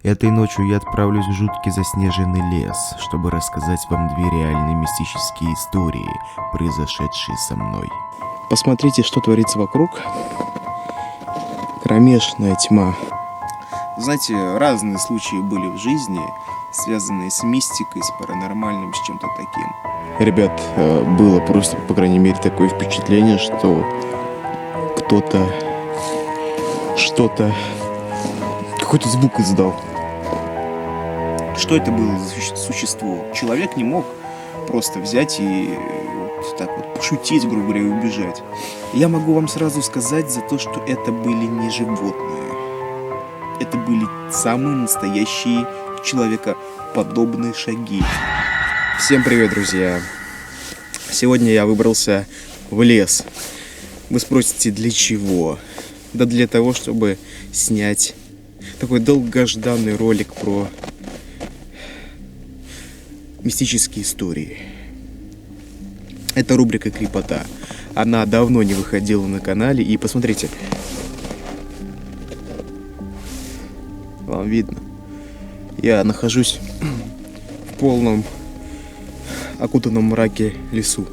Этой ночью я отправлюсь в жуткий заснеженный лес, чтобы рассказать вам две реальные мистические истории, произошедшие со мной. Посмотрите, что творится вокруг. Кромешная тьма. Знаете, разные случаи были в жизни, связанные с мистикой, с паранормальным, с чем-то таким. Ребят, было просто, по крайней мере, такое впечатление, что кто-то что-то, какой-то звук издал. Что это было за существо? Человек не мог просто взять и вот так вот пошутить, грубо говоря, и убежать. Я могу вам сразу сказать за то, что это были не животные. Это были самые настоящие человекоподобные шаги. Всем привет, друзья! Сегодня я выбрался в лес. Вы спросите, для чего? Да для того, чтобы снять такой долгожданный ролик про мистические истории. Это рубрика «Крипота». Она давно не выходила на канале, и посмотрите. Вам видно? Я нахожусь в полном окутанном мраке лесу.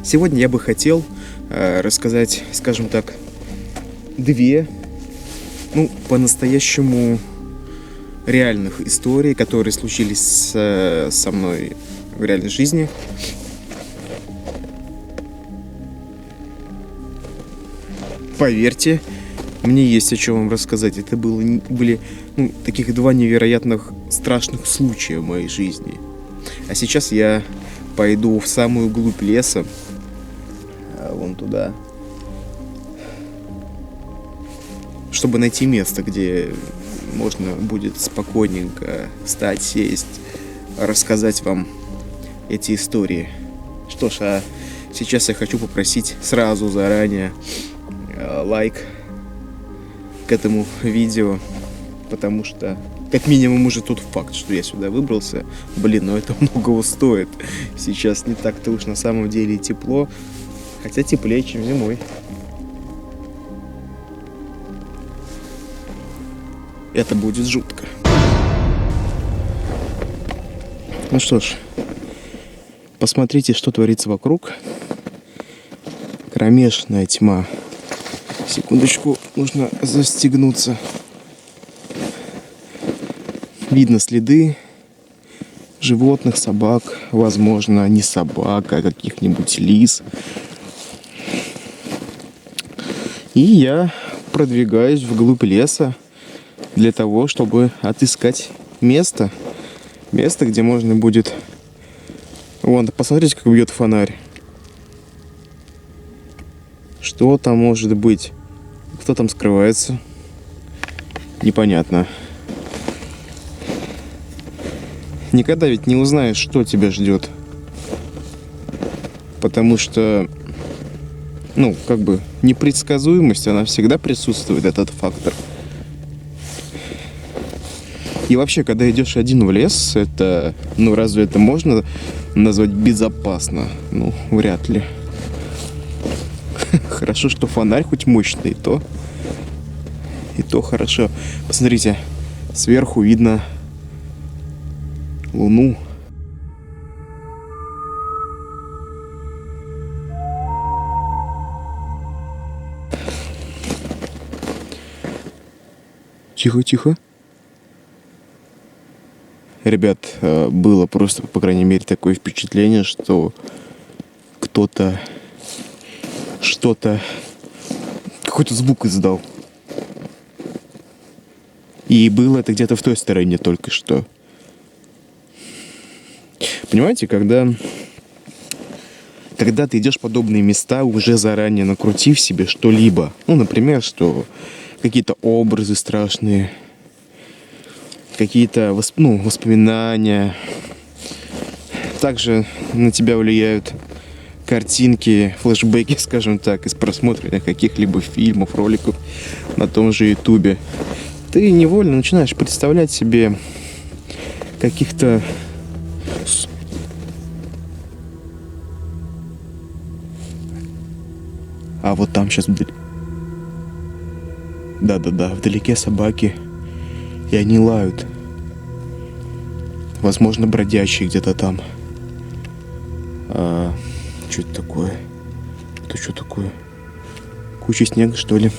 Сегодня я бы хотел рассказать, скажем так, две, по-настоящему реальных историй, которые случились со мной в реальной жизни. Поверьте, мне есть о чем вам рассказать. Это были таких два невероятных страшных случая в моей жизни. А сейчас я пойду в самую глубь леса, вон туда, чтобы найти место, где можно будет спокойненько встать, сесть, рассказать вам эти истории. Что ж, а сейчас я хочу попросить сразу заранее лайк к этому видео, потому что как минимум уже тот факт, что я сюда выбрался, это многого стоит. Сейчас не так-то уж на самом деле тепло, хотя теплее, чем зимой. Это будет жутко. Ну что ж, посмотрите, что творится вокруг. Кромешная тьма. Секундочку, нужно застегнуться. Видно следы животных, собак. Возможно, не собак, а каких-нибудь лис. И я продвигаюсь вглубь леса для того, чтобы отыскать место, где можно будет... Вон, посмотрите, как бьет фонарь. Что там может быть? Кто там скрывается? Непонятно. Никогда ведь не узнаешь, что тебя ждет. Потому что, непредсказуемость, она всегда присутствует, этот фактор. И вообще, когда идешь один в лес, это, разве это можно назвать безопасно? Вряд ли. Хорошо, что фонарь хоть мощный, и то хорошо. Посмотрите, сверху видно луну. Тихо, тихо. Ребят, было просто, по крайней мере, такое впечатление, что кто-то что-то, какой-то звук издал. И было это где-то в той стороне только что. Понимаете, когда ты идешь в подобные места, уже заранее накрутив себе что-либо, например, что какие-то образы страшные, какие-то воспоминания. Также на тебя влияют картинки, флешбеки, скажем так, из просмотра каких-либо фильмов, роликов на том же Ютубе. Ты невольно начинаешь представлять себе каких-то А вот там сейчас... Да-да-да, вдалеке собаки. И они лают. Возможно, бродячие где-то там. Что это такое? Это что такое? Куча снега, что ли?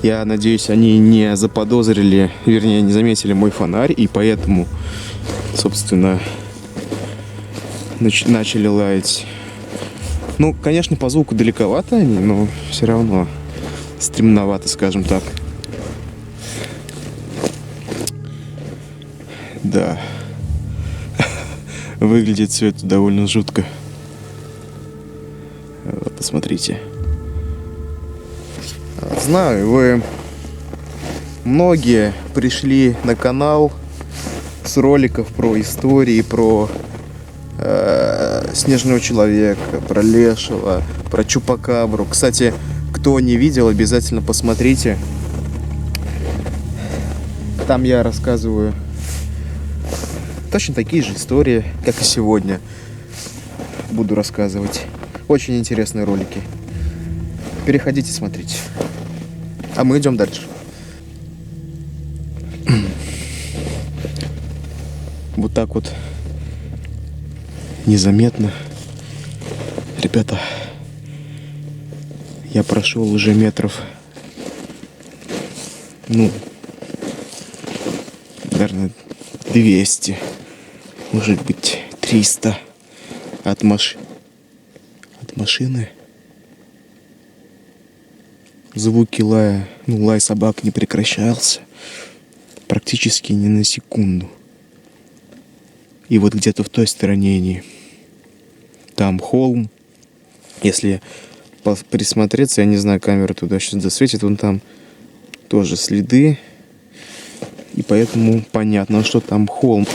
Я надеюсь, они не заподозрили, вернее, не заметили мой фонарь, и поэтому, собственно, начали лаять. Ну, конечно, по звуку далековато они, но все равно стремновато, скажем так. Да. Выглядит все это довольно жутко. Вот, посмотрите. Знаю, вы многие пришли на канал с роликов про истории, про Снежного человека, про Лешего, про Чупакабру. Кстати, кто не видел, обязательно посмотрите. Там я рассказываю точно такие же истории, как и сегодня буду рассказывать. Очень интересные ролики. Переходите, смотрите. А мы идем дальше. Вот так вот незаметно. Ребята, я прошел уже метров, наверное, 200, может быть, 300 от машины. Звуки лая, лай собак не прекращался практически ни на секунду. И вот где-то в той стороне они. Там холм. Если присмотреться, я не знаю, камера туда сейчас досветит, вон там тоже следы. И поэтому понятно, что там холм.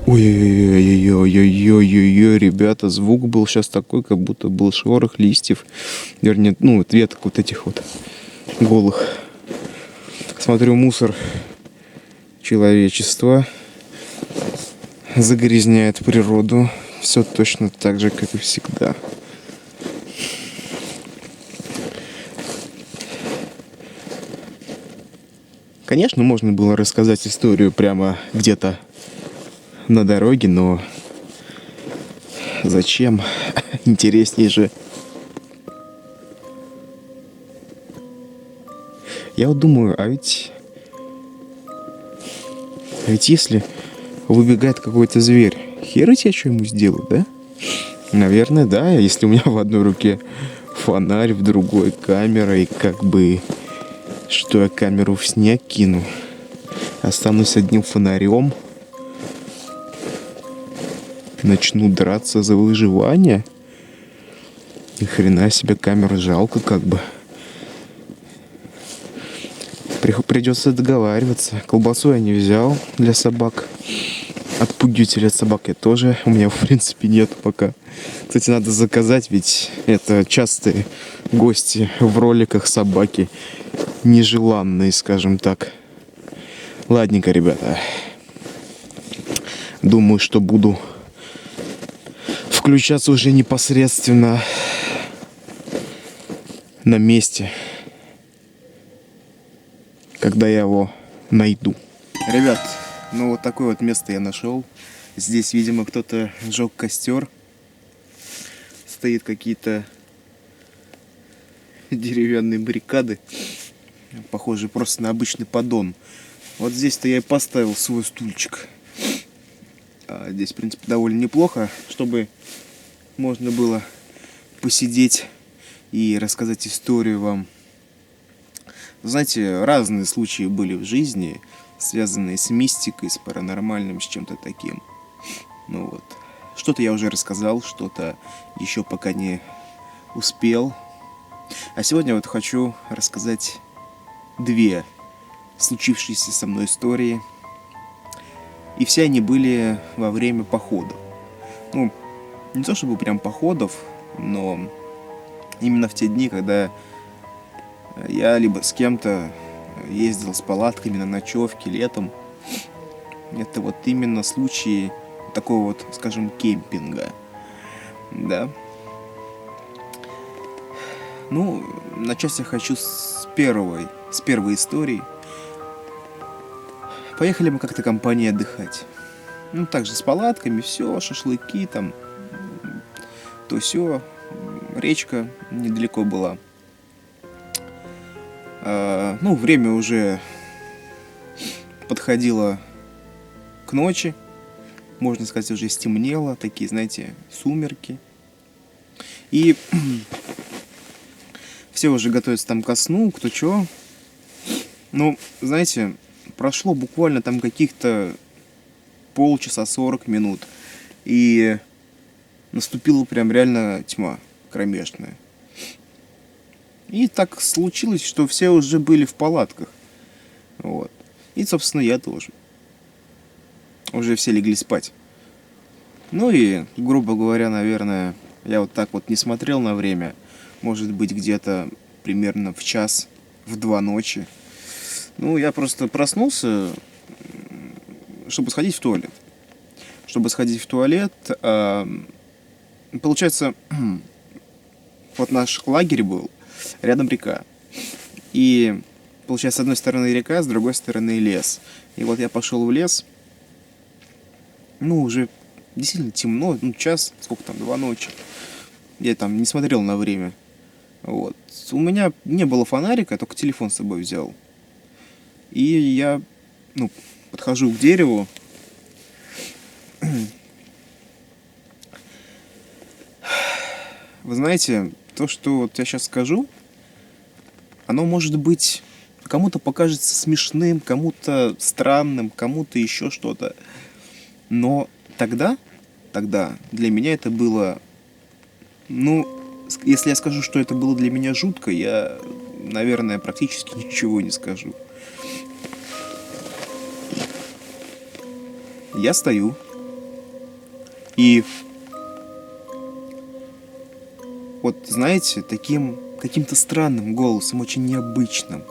Ой-ой-ой-ой-ой-ой-ой-ой, ребята, звук был сейчас такой, как будто был шорох листьев. Вернее, веток вот этих вот голых. Смотрю, мусор человечества загрязняет природу. Все точно так же, как и всегда. Конечно, можно было рассказать историю прямо где-то на дороге, но зачем? Интересней же. Я вот думаю, а ведь если выбегает какой-то зверь, хер я что ему сделаю, да? Наверное, да. Если у меня в одной руке фонарь, в другой камера, и как бы что я камеру в снег кину, останусь одним фонарем, начну драться за выживание. Ни хрена себе, камеру жалко как бы. Придется договариваться. Колбасу я не взял для собак. Отпугиватель от собак я тоже. У меня, в принципе, нет пока. Кстати, надо заказать, ведь это частые гости в роликах собаки. Нежеланные, скажем так. Ладненько, ребята. Думаю, что буду включаться уже непосредственно на месте, когда я его найду. Ребят, вот такое вот место я нашел. Здесь, видимо, кто-то сжег костер. Стоят какие-то деревянные баррикады. Похоже просто на обычный поддон. Вот здесь-то я и поставил свой стульчик. Здесь, в принципе, довольно неплохо, чтобы можно было посидеть и рассказать историю вам. Знаете, разные случаи были в жизни, связанные с мистикой, с паранормальным, с чем-то таким. Что-то я уже рассказал, что-то еще пока не успел. А сегодня вот хочу рассказать две случившиеся со мной истории. И все они были во время походов. Не то чтобы прям походов, но именно в те дни, когда я либо с кем-то ездил с палатками на ночевки летом. Это вот именно случаи такого вот, скажем, кемпинга. Да. Начать я хочу с первой с первой истории. Поехали мы как-то компанией отдыхать. Ну, также с палатками, все, шашлыки там, то все. Речка недалеко была. Ну, время уже подходило к ночи. Можно сказать, уже стемнело. Такие, знаете, сумерки. И все уже готовятся там ко сну, кто чё. Ну, знаете, прошло буквально там каких-то полчаса, 40 минут. И наступила прям реально тьма кромешная. И так случилось, что все уже были в палатках. Вот. И, собственно, я тоже. Уже все легли спать. Ну и, грубо говоря, наверное, я вот так вот не смотрел на время. Может быть, где-то примерно в час, в 2 ночи. Ну, я просто проснулся, чтобы сходить в туалет. Получается, вот наш лагерь был, рядом река. И, получается, с одной стороны река, с другой стороны лес. И вот я пошел в лес. Ну, уже действительно темно, ну, час, сколько там, 2 ночи. Я там не смотрел на время. Вот. У меня не было фонарика, я только телефон с собой взял. И я, ну, подхожу к дереву. Вы знаете, то, что вот я сейчас скажу, оно может быть кому-то покажется смешным, кому-то странным, кому-то еще что-то. Но тогда для меня это было, ну, если я скажу, что это было для меня жутко, я, наверное, практически ничего не скажу. Я стою, и вот, знаете, таким каким-то странным голосом, очень необычным.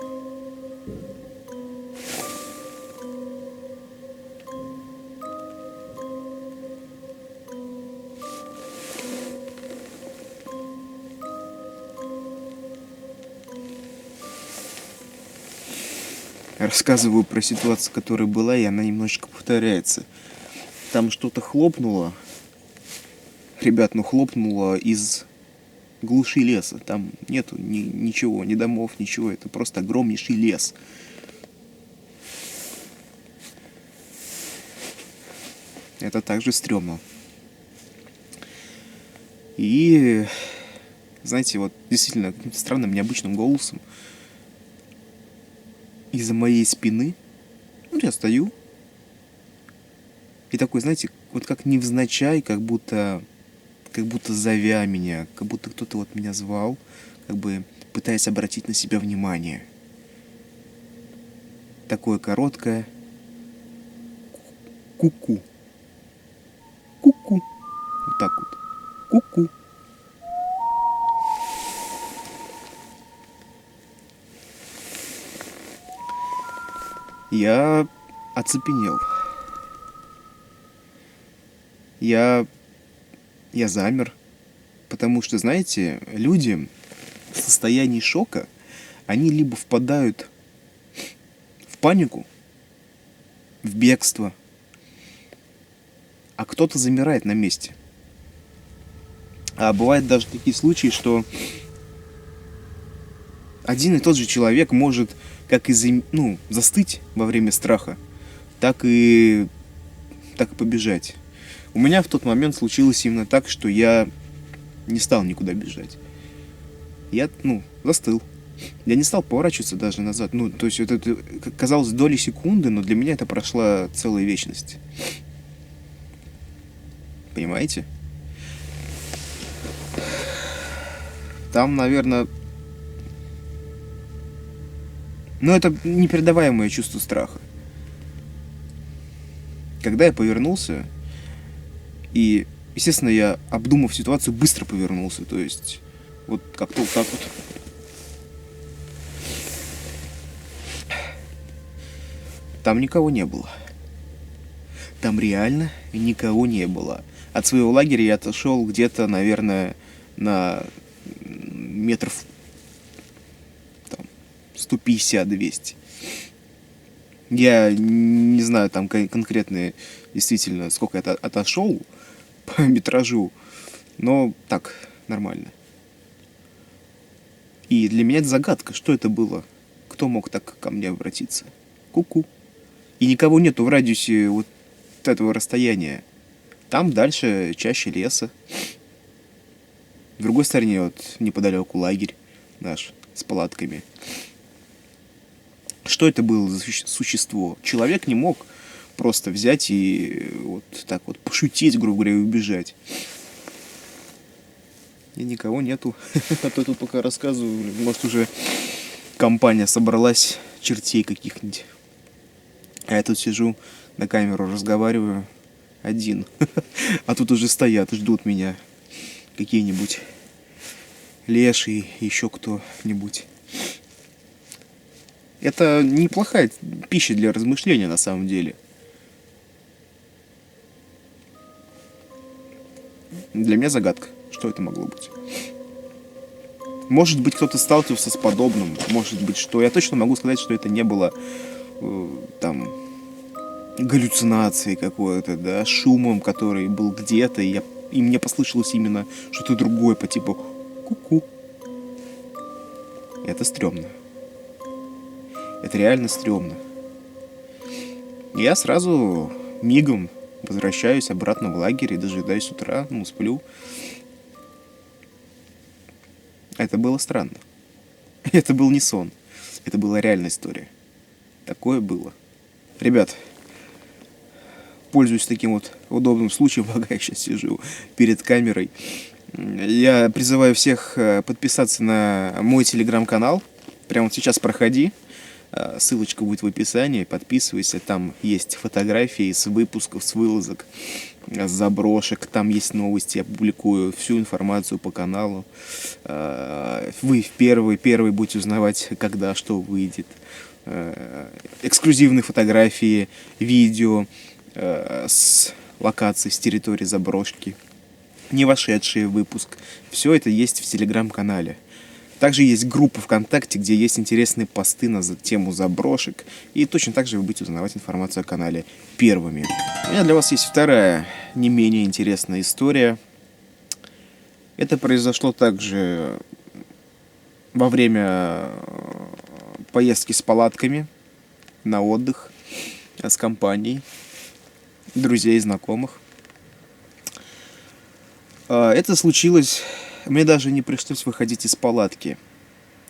Рассказываю про ситуацию, которая была, и она немножечко повторяется. Там что-то хлопнуло. Ребят, ну хлопнуло из глуши леса. Там нету ничего, ни домов, ничего. Это просто огромнейший лес. Это также стрёмно. И, знаете, вот действительно каким-то странным, необычным голосом из-за моей спины, ну, я стою, и такой, знаете, вот как невзначай, как будто зовя меня, как будто кто-то вот меня звал, как бы пытаясь обратить на себя внимание. Такое короткое ку-ку. Ку-ку. Вот так вот. Ку-ку. Я оцепенел. Я замер, потому что, знаете, люди в состоянии шока, они либо впадают в панику, в бегство, а кто-то замирает на месте. А бывают даже такие случаи, что один и тот же человек может как застыть во время страха, так и побежать. У меня в тот момент случилось именно так, что я не стал никуда бежать. Я, застыл. Я не стал поворачиваться даже назад. То есть это казалось доли секунды, но для меня это прошла целая вечность. Понимаете? Там, наверное... это непередаваемое чувство страха. Когда я повернулся, и, естественно, я, обдумав ситуацию, быстро повернулся. То есть, вот как-то вот так вот. Там никого не было. Там реально никого не было. От своего лагеря я отошел где-то, наверное, на метров 150-200. Я не знаю там конкретно действительно, сколько я отошел по метражу, но так, нормально. И для меня это загадка, что это было. Кто мог так ко мне обратиться? Ку-ку. И никого нету в радиусе вот этого расстояния. Там дальше чаще леса. В другой стороне вот неподалеку лагерь наш с палатками. Что это было за существо? Человек не мог просто взять и вот так вот пошутить, грубо говоря, и убежать. И никого нету. А то тут пока рассказываю, может уже компания собралась чертей каких-нибудь. А я тут сижу, на камеру разговариваю один. А тут уже стоят, ждут меня какие-нибудь леши, еще кто-нибудь. Это неплохая пища для размышления на самом деле. Для меня загадка, что это могло быть. Может быть, кто-то сталкивался с подобным, может быть, что... Я точно могу сказать, что это не было там галлюцинацией какой-то, да, шумом, который был где-то, и мне послышалось именно что-то другое по типу ку-ку. Это стрёмно. Это реально стрёмно. Я сразу мигом возвращаюсь обратно в лагерь и дожидаюсь утра, сплю. Это было странно. Это был не сон. Это была реальная история. Такое было. Ребят, пользуюсь таким вот удобным случаем, пока я сейчас сижу перед камерой. Я призываю всех подписаться на мой телеграм-канал. Прямо вот сейчас проходи. Ссылочка будет в описании. Подписывайся. Там есть фотографии с выпусков, с вылазок, с заброшек. Там есть новости. Я публикую всю информацию по каналу. Вы первый будете узнавать, когда что выйдет. Эксклюзивные фотографии, видео с локаций, с территории заброшки. Не вошедшие в выпуск. Все это есть в телеграм-канале. Также есть группа ВКонтакте, где есть интересные посты на тему заброшек. И точно так же вы будете узнавать информацию о канале первыми. У меня для вас есть вторая, не менее интересная история. Это произошло также во время поездки с палатками на отдых с компанией друзей и знакомых. Это случилось... Мне даже не пришлось выходить из палатки.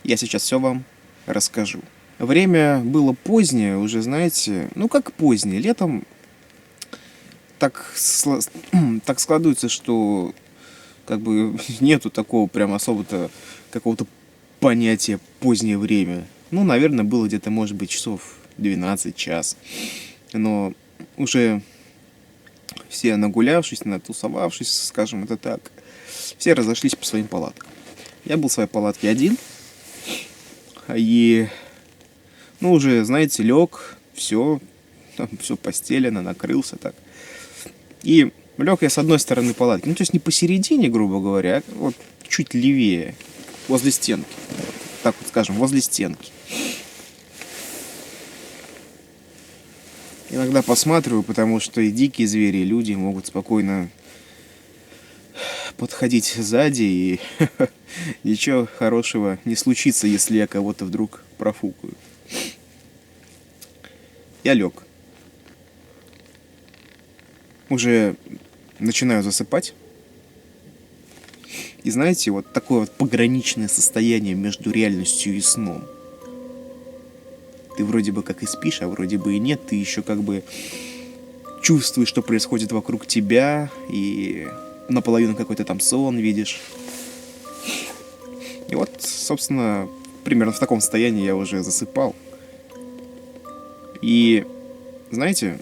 Я сейчас все вам расскажу. Время было позднее, уже знаете, как позднее. Летом так складывается, что как бы нету такого прям особо-то какого-то понятия позднее время. Наверное, было где-то, может быть, часов 12, час. Но уже все нагулявшись, натусовавшись, скажем это так, все разошлись по своим палаткам. Я был в своей палатке один. И, уже, знаете, лег, все постелено, накрылся так. И лег я с одной стороны палатки. То есть не посередине, грубо говоря, а вот чуть левее, возле стенки. Так вот скажем, возле стенки. Иногда посматриваю, потому что и дикие звери, и люди могут спокойно подходить сзади, и ничего хорошего не случится, если я кого-то вдруг профукаю. Я лег. Уже начинаю засыпать. И знаете, вот такое вот пограничное состояние между реальностью и сном. Ты вроде бы как и спишь, а вроде бы и нет. Ты еще как бы чувствуешь, что происходит вокруг тебя, и наполовину какой-то там сон видишь. И вот, собственно, примерно в таком состоянии я уже засыпал. И, знаете,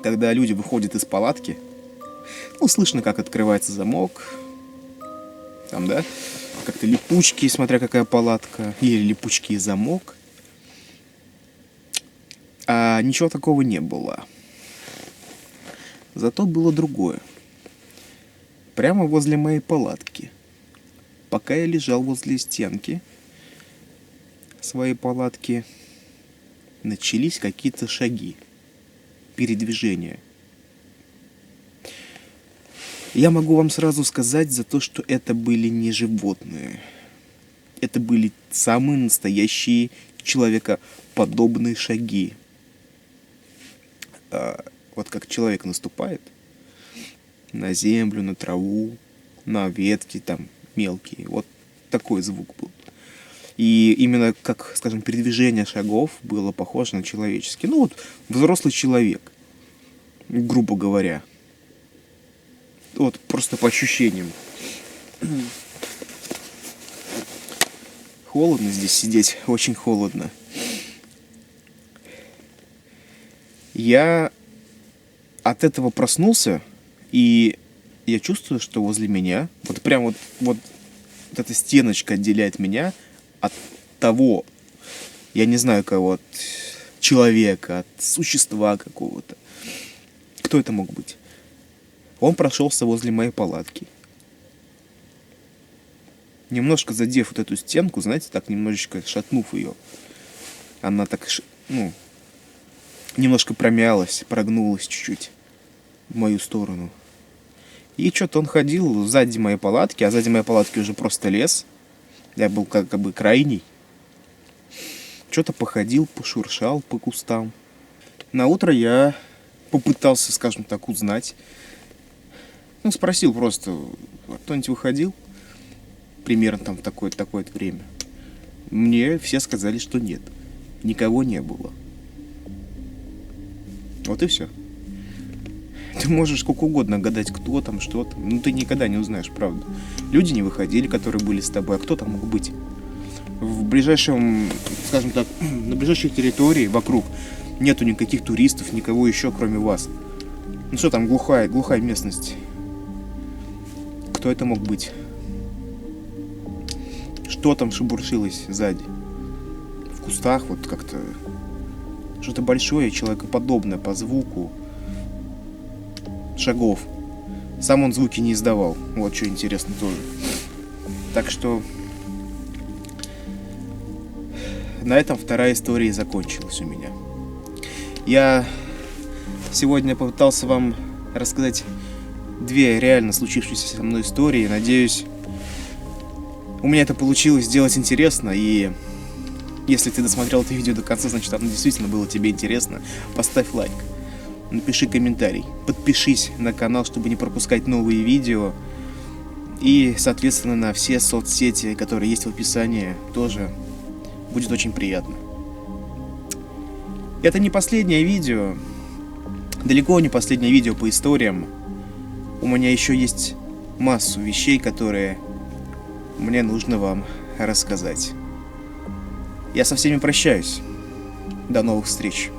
когда люди выходят из палатки, слышно, как открывается замок, там, да, как-то липучки, смотря какая палатка, или липучки и замок. А ничего такого не было. Зато было другое. Прямо возле моей палатки, пока я лежал возле стенки, своей палатки, начались какие-то шаги, передвижения. Я могу вам сразу сказать за то, что это были не животные. Это были самые настоящие человекоподобные шаги. Вот как человек наступает на землю, на траву, на ветки там мелкие. Вот такой звук был. И именно как, скажем, передвижение шагов было похоже на человеческий. Ну вот взрослый человек, грубо говоря. Вот просто по ощущениям. Холодно здесь сидеть, очень холодно. Я от этого проснулся, и я чувствую, что возле меня, вот прям вот эта стеночка отделяет меня от того, я не знаю кого, от человека, от существа какого-то. Кто это мог быть? Он прошелся возле моей палатки. Немножко задев вот эту стенку, знаете, так немножечко шатнув ее. Она так, немножко промялась, прогнулась чуть-чуть в мою сторону. И что-то он ходил сзади моей палатки, а сзади моей палатки уже просто лес. Я был как бы крайний. Что-то походил, пошуршал по кустам. На утро я попытался, скажем так, узнать. Ну, спросил просто, кто-нибудь выходил? Примерно там в такое-то время. Мне все сказали, что нет. Никого не было. Вот и все. Ты можешь сколько угодно гадать, кто там, что там. Ну, ты никогда не узнаешь, правда. Люди не выходили, которые были с тобой. А кто там мог быть? В ближайшем, скажем так, на ближайшей территории вокруг нету никаких туристов, никого еще, кроме вас. Ну что там, глухая местность. Кто это мог быть? Что там шебуршилось сзади? В кустах вот как-то что-то большое, человекоподобное по звуку шагов. Сам он звуки не издавал. Вот что интересно тоже. Так что на этом вторая история и закончилась у меня. Я сегодня попытался вам рассказать две реально случившиеся со мной истории. Надеюсь, у меня это получилось сделать интересно. И если ты досмотрел это видео до конца, значит оно действительно было тебе интересно. Поставь лайк, напиши комментарий, подпишись на канал, чтобы не пропускать новые видео. И, соответственно, на все соцсети, которые есть в описании, тоже будет очень приятно. Это не последнее видео. Далеко не последнее видео по историям. У меня еще есть массу вещей, которые мне нужно вам рассказать. Я со всеми прощаюсь. До новых встреч.